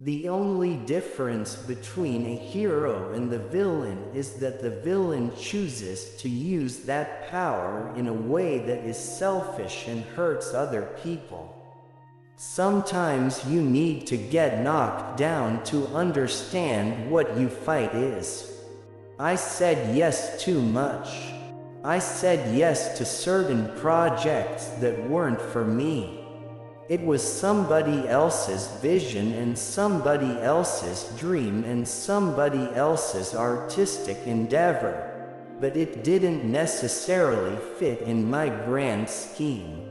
The only difference between a hero and the villain is that the villain chooses to use that power in a way that is selfish and hurts other people. Sometimes you need to get knocked down to understand what you fight is. I said yes too much. I said yes to certain projects that weren't for me. It was somebody else's vision and somebody else's dream and somebody else's artistic endeavor, but it didn't necessarily fit in my grand scheme.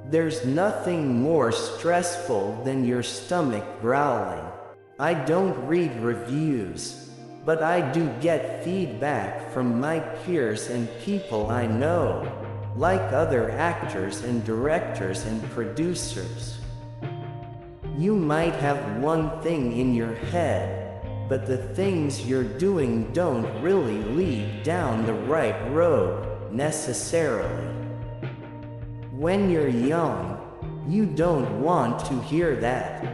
There's nothing more stressful than your stomach growling. I don't read reviews, but I do get feedback from my peers and people I know, like other actors and directors and producers. You might have one thing in your head, but the things you're doing don't really lead down the right road, necessarily. When you're young, you don't want to hear that.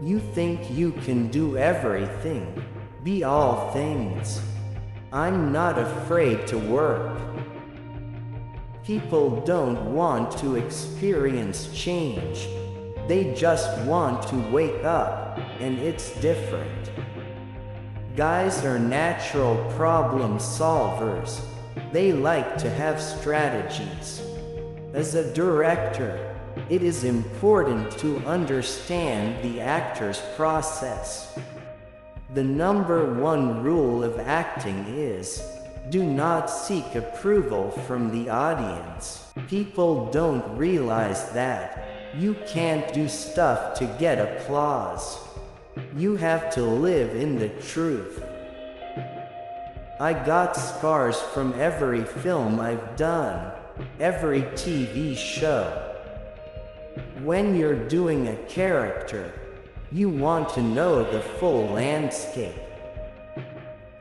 You think you can do everything, be all things. I'm not afraid to work. People don't want to experience change. They just want to wake up, and it's different. Guys are natural problem solvers. They like to have strategies. As a director, it is important to understand the actor's process. The #1 rule of acting is, do not seek approval from the audience. People don't realize that. You can't do stuff to get applause. You have to live in the truth. I got scars from every film I've done, every TV show. When you're doing a character, you want to know the full landscape.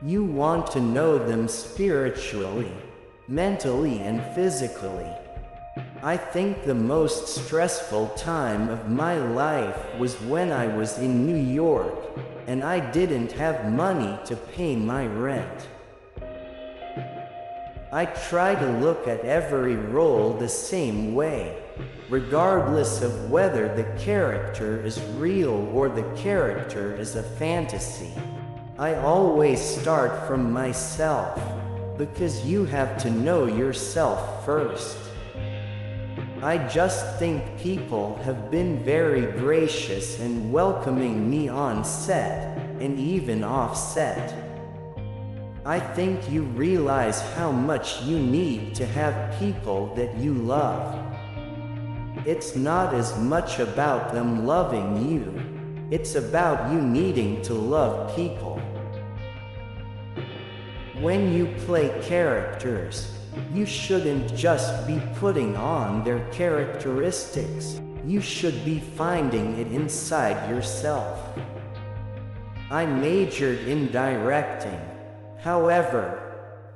You want to know them spiritually, mentally, and physically. I think the most stressful time of my life was when I was in New York, and I didn't have money to pay my rent. I try to look at every role the same way, regardless of whether the character is real or the character is a fantasy. I always start from myself, because you have to know yourself first. I just think people have been very gracious and welcoming me on set, and even off set. I think you realize how much you need to have people that you love. It's not as much about them loving you, it's about you needing to love people. When you play characters, you shouldn't just be putting on their characteristics, you should be finding it inside yourself. I majored in directing. However,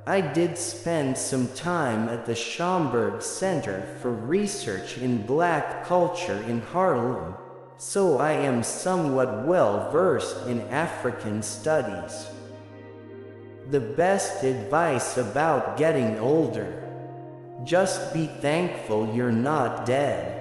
I did spend some time at the Schomburg Center for Research in Black Culture in Harlem, so I am somewhat well versed in African studies. The best advice about getting older: just be thankful you're not dead.